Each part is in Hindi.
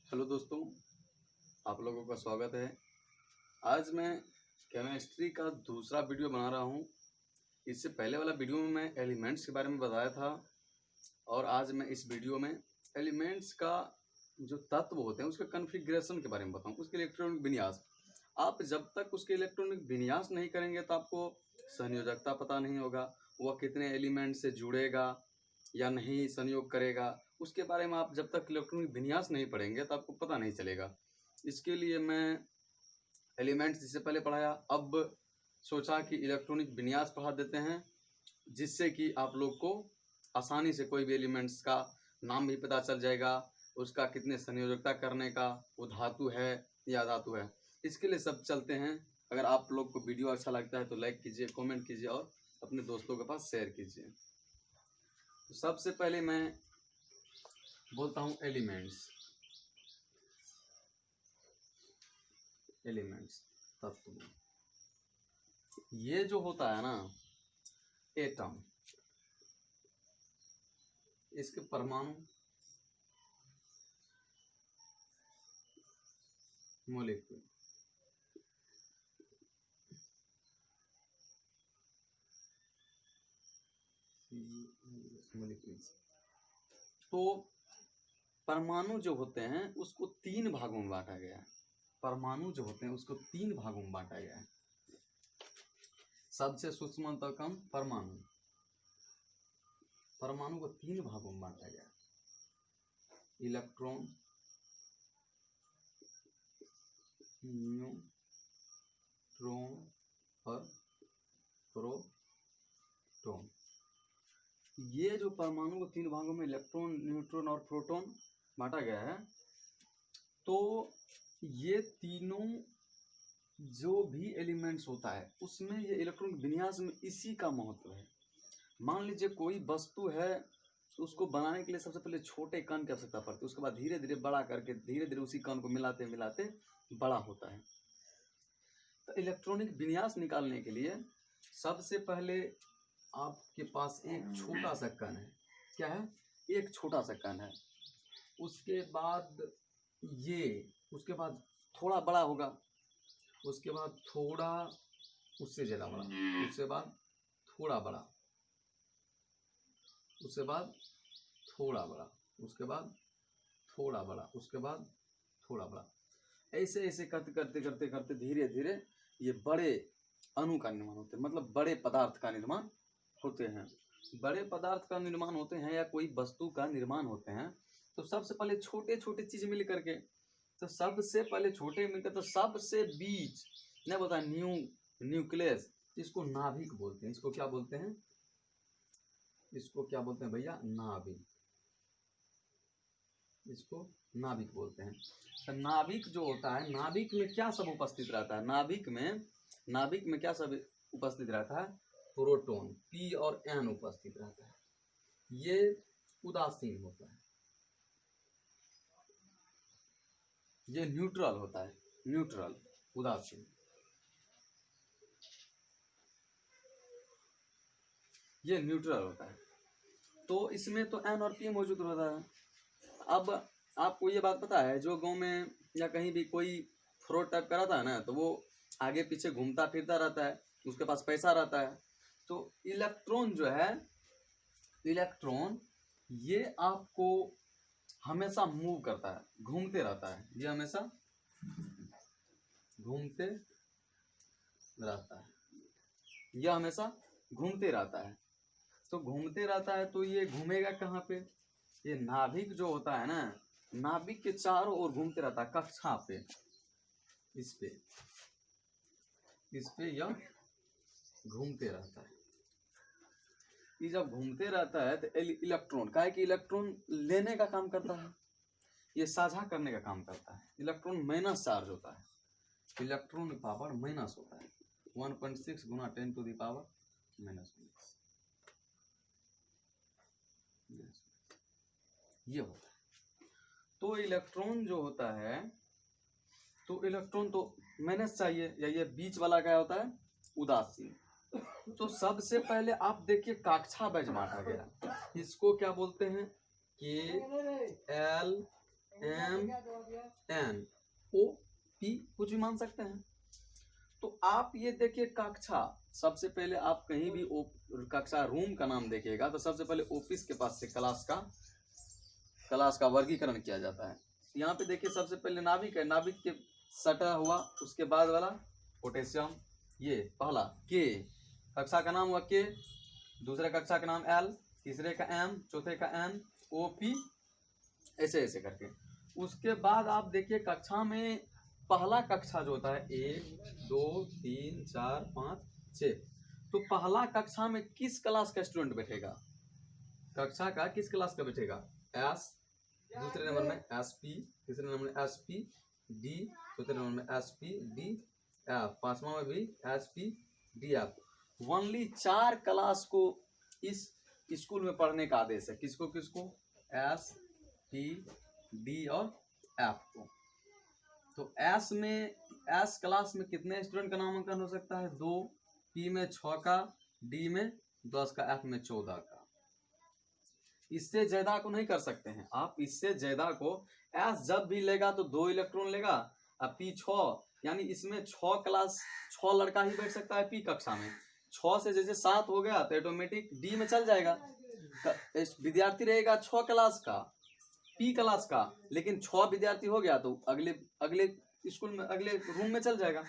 हेलो दोस्तों, आप लोगों का स्वागत है। आज मैं केमिस्ट्री का दूसरा वीडियो बना रहा हूँ। इससे पहले वाला वीडियो में मैं एलिमेंट्स के बारे में बताया था और आज मैं इस वीडियो में एलिमेंट्स का जो तत्व होते हैं उसके कॉन्फ़िगरेशन के बारे में बताऊँ, उसके इलेक्ट्रॉनिक विन्यास। आप जब तक उसके इलेक्ट्रॉनिक विन्यास नहीं करेंगे तो आपको संयोजकता पता नहीं होगा, वह कितने एलिमेंट से जुड़ेगा या नहीं संयोग करेगा, उसके बारे में आप जब तक इलेक्ट्रॉनिक विन्यास नहीं पढ़ेंगे तो आपको पता नहीं चलेगा। इसके लिए मैं एलिमेंट्स जिससे पहले पढ़ाया, अब सोचा कि इलेक्ट्रॉनिक विन्यास पढ़ा देते हैं, जिससे कि आप लोग को आसानी से कोई भी एलिमेंट्स का नाम भी पता चल जाएगा, उसका कितने संयोजकता करने का, वो धातु है या धातु है। इसके लिए सब चलते हैं। अगर आप लोग को वीडियो अच्छा लगता है तो लाइक कीजिए, कमेंट कीजिए और अपने दोस्तों के पास शेयर कीजिए। तो सबसे पहले मैं बोलता हूँ एलिमेंट्स तत्व। ये जो होता है ना एटम, इसके परमाणु, मॉलिक्यूल, तो परमाणु जो होते हैं उसको तीन भागों में बांटा गया है। परमाणु जो होते हैं उसको तीन भागों में बांटा गया है। सबसे सूक्ष्मतम परमाणु, परमाणु को तीन भागों में बांटा गया है। इलेक्ट्रॉन, न्यूट्रॉन और प्रोटॉन। ये जो परमाणु को तीन भागों में इलेक्ट्रॉन, न्यूट्रॉन और प्रोटॉन बांटा गया है, तो ये तीनों जो भी एलिमेंट्स होता है उसमें ये इलेक्ट्रॉनिक विन्यास में इसी का महत्व है। मान लीजिए कोई वस्तु है, तो उसको बनाने के लिए सबसे पहले छोटे कण की आवश्यकता पड़ती है, उसके बाद धीरे धीरे बड़ा करके धीरे धीरे उसी कण को मिलाते मिलाते बड़ा होता है। तो इलेक्ट्रॉनिक विन्यास निकालने के लिए सबसे पहले आपके पास एक छोटा सा कण है। क्या है? एक छोटा सा कण है। उसके बाद उसके बाद थोड़ा बड़ा होगा, उसके बाद थोड़ा उससे ज़्यादा बड़ा, उसके बाद थोड़ा बड़ा, उसके बाद थोड़ा बड़ा, उसके बाद थोड़ा बड़ा, उसके बाद थोड़ा बड़ा। ऐसे ऐसे करते करते करते करते धीरे धीरे ये बड़े अणु का निर्माण होते हैं, मतलब बड़े पदार्थ का निर्माण होते हैं। बड़े पदार्थ का निर्माण होते हैं या कोई वस्तु का निर्माण होते हैं, तो सबसे पहले छोटे छोटे चीज मिल करके, तो सबसे पहले छोटे मिलकर, तो सबसे बीच नहीं बता न्यूक्लियस, इसको नाभिक बोलते हैं। इसको क्या बोलते हैं? इसको क्या बोलते हैं भैया? नाभिक। इसको नाभिक बोलते हैं। तो नाभिक जो होता है, नाभिक में क्या सब उपस्थित रहता है? नाभिक में क्या सब उपस्थित रहता है? प्रोटॉन, पी और एन उपस्थित रहता है। ये उदासीन होता है, ये न्यूट्रल होता है, न्यूट्रल, उदासीन। ये न्यूट्रल होता है। तो इसमें तो एन और पी मौजूद रहता है। अब आपको ये बात पता है, जो गांव में या कहीं भी कोई फ्रॉड टाइप का रहता है ना, तो वो आगे पीछे घूमता फिरता रहता है, उसके पास पैसा रहता है। तो इलेक्ट्रॉन जो है, इलेक्ट्रॉन ये आपको हमेशा मूव करता है, घूमते रहता है। ये हमेशा घूमते रहता है, यह हमेशा घूमते रहता है। तो घूमते रहता है तो ये घूमेगा कहाँ पे? ये नाभिक जो होता है ना, नाभिक के चारों ओर घूमते रहता है, कक्षा पे, इस पे यह घूमते रहता है। ये जब घूमते रहता है तो इलेक्ट्रॉन, काहे कि इलेक्ट्रॉन लेने का काम करता है, ये साझा करने का काम करता है। इलेक्ट्रॉन माइनस चार्ज होता है, इलेक्ट्रॉन पावर माइनस होता है, 1.6 गुना 10 टू द पावर माइनस। ये होता है। तो इलेक्ट्रॉन जो होता है, तो इलेक्ट्रॉन तो माइनस चाहिए, या ये बीच वाला क्या होता है? उदासीन। तो सबसे पहले आप देखिए कक्षा वाइज बांटा गया। इसको क्या बोलते हैं? K L M N O P कुछ भी मान सकते हैं। तो आप ये देखिए कक्षा, सबसे पहले आप कहीं भी कक्षा रूम का नाम देखिएगा तो सबसे पहले ऑफिस के पास से क्लास का वर्गीकरण किया जाता है। यहाँ पे देखिए सबसे पहले नाभिक है, नाभिक के सटा हुआ, उसके बाद वाला पोटेशियम, ये पहला के, कक्षा का नाम हुआ के, दूसरे कक्षा का नाम एल, तीसरे का एम, चौथे का एन, ओ पी, ऐसे ऐसे करके। उसके बाद आप देखिए कक्षा में पहला कक्षा जो होता है 1 2 3 4 5 6, तो पहला कक्षा में किस क्लास का स्टूडेंट बैठेगा, कक्षा का किस क्लास का बैठेगा, एस, दूसरे नंबर में एस पी, तीसरे नंबर में एस पी डी, चौथे नंबर में एस पी डी एफ, पांचवा में भी S P D F. Only 4 class को इस स्कूल में पढ़ने का आदेश है, किसको किसको, एस पी डी और एफ को। तो एस में, एस क्लास में कितने स्टूडेंट का नामांकन हो सकता है, 2, पी में 6 का, डी में 10 का, एफ में 14 का। इससे ज्यादा को नहीं कर सकते हैं आप, इससे ज्यादा को एस जब भी लेगा तो 2 इलेक्ट्रॉन लेगा, अब पी 6, यानी इसमें 6 क्लास 6 लड़का ही बैठ सकता है पी कक्षा में। 6 से जैसे 7 हो गया तो ऑटोमेटिक डी में चल जाएगा, विद्यार्थी रहेगा 6 क्लास का, पी क्लास का, लेकिन 6 विद्यार्थी हो गया तो अगले अगले स्कूल में, अगले रूम में चल जाएगा।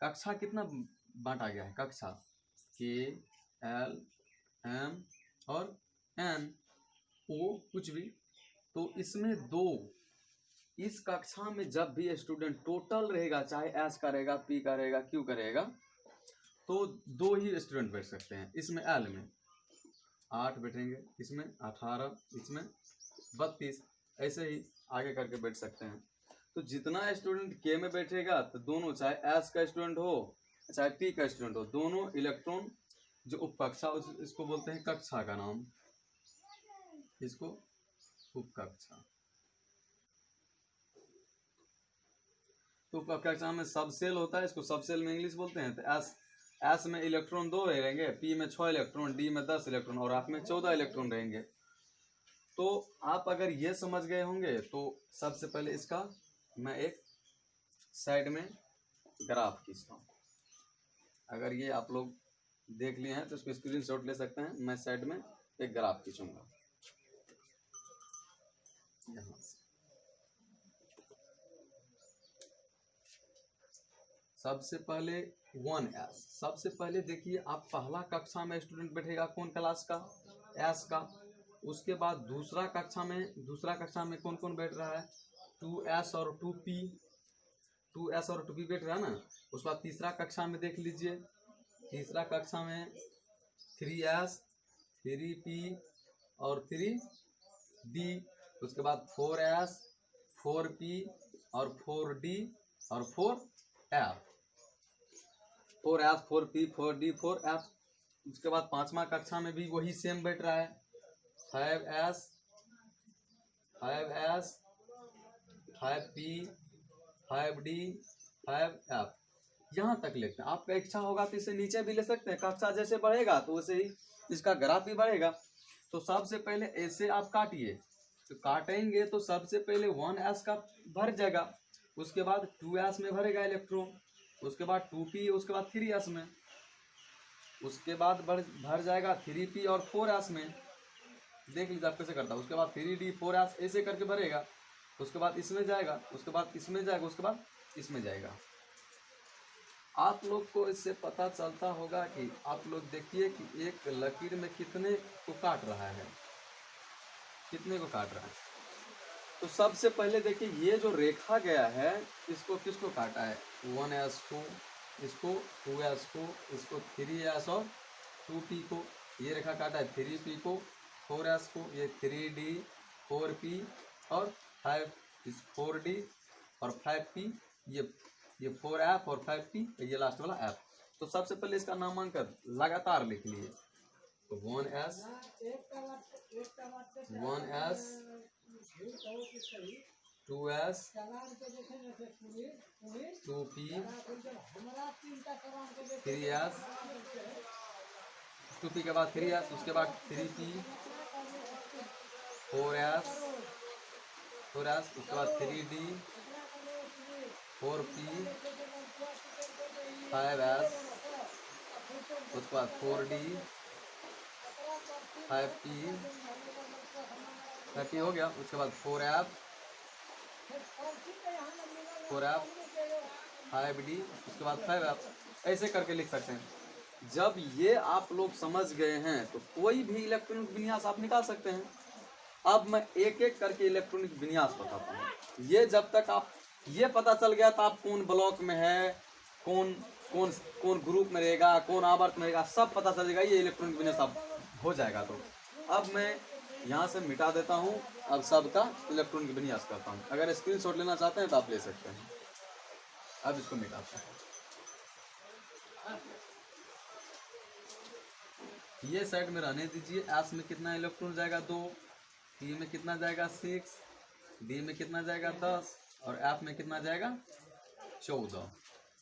कक्षा कितना बांटा गया है, कक्षा के एल एम और एन ओ कुछ भी, तो इसमें 2, इस कक्षा में जब भी स्टूडेंट टोटल रहेगा, चाहे एस का रहेगा, पी का रहेगा, क्यू का रहेगा, तो 2 ही स्टूडेंट बैठ सकते हैं। इसमें एल में 8 बैठेंगे, इसमें 18, इसमें 32, ऐसे ही आगे करके बैठ सकते हैं। तो जितना स्टूडेंट के में बैठेगा तो दोनों, चाहे एस का स्टूडेंट हो चाहे पी का स्टूडेंट हो, दोनों इलेक्ट्रॉन जो उपकक्षा, इसको बोलते हैं कक्षा का नाम, इसको उपकक्षा। तो उपकक्षा में सब सेल होता है, इसको सब सेल में इंग्लिश बोलते हैं। तो एस में इलेक्ट्रॉन 2 रहेंगे, पी में 6 इलेक्ट्रॉन, डी में 10 इलेक्ट्रॉन और एफ में 14 इलेक्ट्रॉन रहेंगे। तो आप अगर ये समझ गए होंगे तो सबसे पहले इसका मैं एक साइड में ग्राफ खींचता हूँ। अगर ये आप लोग देख लिए हैं तो इसको स्क्रीनशॉट ले सकते हैं। मैं साइड में एक ग्राफ खींचूंगा यहाँ से। सबसे पहले 1S, सबसे पहले देखिए आप पहला कक्षा में स्टूडेंट बैठेगा कौन क्लास का, एस का। उसके बाद दूसरा कक्षा में कौन कौन बैठ रहा है, 2S और 2P, 2S और 2P बैठ रहा है ना। उसके बाद तीसरा कक्षा में देख लीजिए, तीसरा कक्षा में 3S, 3P और 3D। उसके बाद 4S, 4P और 4D और 4F, 4S, 4P, 4D, 4F। उसके बाद पांचवा कक्षा में भी वही सेम बैठ रहा है, 5S, 5S, 5P, 5D, 5F। यहाँ तक लेते हैं। आपका इच्छा होगा तो इसे नीचे भी ले सकते हैं, कक्षा जैसे बढ़ेगा तो वैसे ही इसका ग्राफ भी बढ़ेगा। तो सबसे पहले ऐसे आप काटिए, तो काटेंगे तो सबसे पहले 1S का भर जाएगा, उसके बाद 2S में भरेगा इलेक्ट्रॉन, उसके बाद 2P, उसके बाद 3S में, उसके बाद भर जाएगा 3P और 4S में। देख लीजिए आप कैसे करता है। उसके बाद 3D, 4S ऐसे करके भरेगा, उसके बाद इसमें जाएगा, उसके बाद इसमें जाएगा, उसके बाद इसमें जाएगा। आप लोग को इससे पता चलता होगा कि आप लोग देखिए कि एक लकीर में कितने को काट रहा है, कितने को काट रहा है। तो सबसे पहले देखिए ये जो रेखा गया है इसको किसको काटा है, 1S को, इसको 2S को, इसको 3S और 2P को। ये रेखा काटा है 3P को, 4S को, ये 3D, 4P और 4D और 5P, ये 4F और 5P, ये लास्ट वाला F। तो सबसे पहले इसका नामांकन लगातार लिख लिए। तो 1S, 2S, 2P, 3S, 2P के बाद 3S, उसके बाद 3P, 4S, 4s, उसके बाद 3d, 4p, 5s, उसके बाद 4d, 5p हो गया। उसके बाद 4f, 5d, उसके बाद 5f, ऐसे करके लिख सकते हैं। जब ये आप लोग समझ गए हैं तो कोई भी इलेक्ट्रॉनिक विन्यास आप निकाल सकते हैं। अब मैं एक एक करके इलेक्ट्रॉनिक विन्यास बताता हूँ। ये जब तक आप ये पता चल गया तो आप कौन ब्लॉक में है, कौन कौन कौन ग्रुप में रहेगा, कौन आवर्त में रहेगा, सब पता चल जाएगा। ये इलेक्ट्रॉनिक विन्यास आप हो जाएगा। तो अब मैं यहाँ से मिटा देता हूँ। अब सबका इलेक्ट्रॉनिक विन्यास करता हूँ। अगर स्क्रीनशॉट लेना चाहते हैं तो आप ले सकते हैं। अब इसको मिटाते हैं। ये साइड में रहने दीजिए। एस में कितना इलेक्ट्रॉन जाएगा 2, पी में कितना जाएगा 6, डी में कितना जाएगा 10 और एफ में कितना जाएगा 14।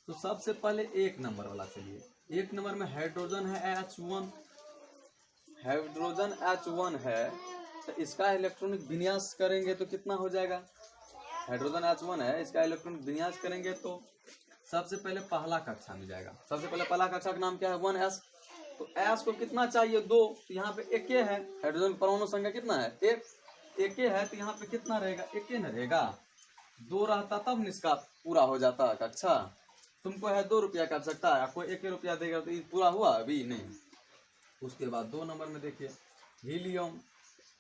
तो सबसे पहले एक नंबर वाला चलिए। एक नंबर में हाइड्रोजन है H1, हाइड्रोजन H1 है तो इसका इलेक्ट्रॉनिक विन्यास करेंगे तो कितना हो जाएगा। हाइड्रोजन H1 है, इसका इलेक्ट्रॉनिक विन्यास करेंगे तो सबसे पहले पहला कक्षा में जाएगा। सबसे पहले पहला कक्षा का नाम क्या है 1s। तो s को कितना चाहिए 2, तो यहाँ पे एक है। हाइड्रोजन परमाणु संख्या कितना है 1, एक है तो यहाँ पे कितना रहेगा 1 न रहेगा। 2 रहता तब निष्का पूरा हो जाता कक्षा। तुमको है 2 रुपया का आवश्यकता है, कोई 1 रुपया देगा तो ये पूरा हुआ अभी नहीं। उसके बाद 2 नंबर में देखिए हीलियम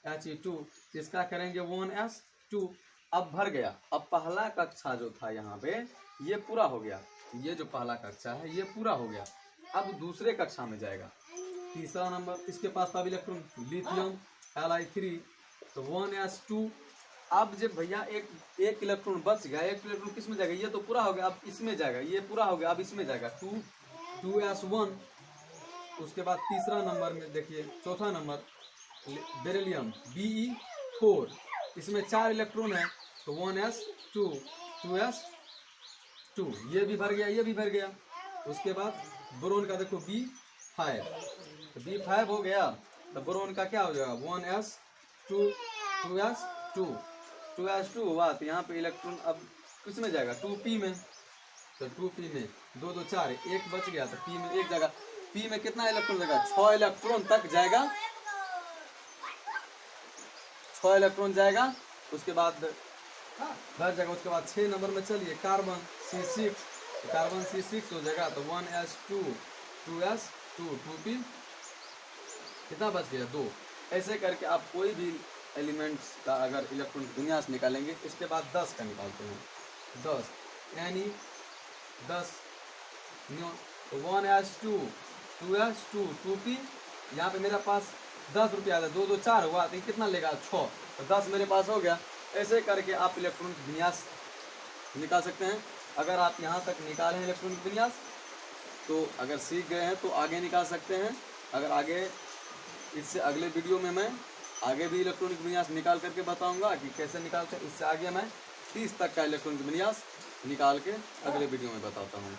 He2, इसका करेंगे 1s2। अब भर गया। अब पहला कक्षा जो था यहाँ पे ये पूरा हो गया। ये जो पहला कक्षा है ये पूरा हो गया। अब दूसरे कक्षा में जाएगा। तीसरा नंबर इसके पास था इलेक्ट्रॉन लिथियम Li3, तो 1s2। अब जब भैया एक इलेक्ट्रॉन बच गया, एक इलेक्ट्रॉन किस में जाएगा, ये तो पूरा हो गया, अब इसमें जाएगा। ये पूरा हो गया, अब इसमें जाएगा 2s1। उसके बाद तीसरा नंबर में देखिए चौथा नंबर बेरिलियम Be4, इसमें 4 इलेक्ट्रॉन है तो 1s2, 2s2, ये भी भर गया, ये भी भर गया। उसके बाद बोरोन का देखो B5, तो B5 हो गया तो बोरोन का क्या हो जाएगा 1s2, 2s2, 2s2 हुआ तो यहाँ पे इलेक्ट्रॉन अब किस में जाएगा 2p में। तो 2p में 2 2 4, एक बच गया तो p में एक जगह। p में कितना इलेक्ट्रॉन जाएगा 6 इलेक्ट्रॉन तक जाएगा, 6 इलेक्ट्रॉन जाएगा। उसके बाद भर जाएगा। उसके बाद 6 नंबर में चलिए कार्बन C6, तो कार्बन C6 हो जाएगा तो 1s2, 2s2, 2p कितना बच गया 2। ऐसे करके आप कोई भी एलिमेंट्स का अगर इलेक्ट्रॉन विन्यास निकालेंगे। इसके बाद 10 का निकालते हैं। 10 यानी 10 तो 1s2, 2s2, 2p, यहाँ पे मेरे पास 10 रुपया था, 2 2 4 हुआ तो कितना लेगा 6, तो 10 मेरे पास हो गया। ऐसे करके आप इलेक्ट्रॉनिक विन्यास निकाल सकते हैं। अगर आप यहाँ तक निकाले हैं इलेक्ट्रॉनिक विन्यास तो अगर सीख गए हैं तो आगे निकाल सकते हैं। अगर आगे इससे अगले वीडियो में मैं आगे भी इलेक्ट्रॉनिक विन्यास निकाल करके बताऊंगा कि कैसे निकालते हैं। इससे आगे मैं 30 तक का इलेक्ट्रॉनिक विन्यास निकाल के अगले वीडियो में बताता हूँ।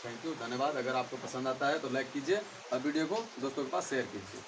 थैंक यू, धन्यवाद। अगर आपको पसंद आता है तो लाइक कीजिए और वीडियो को दोस्तों के पास शेयर कीजिए।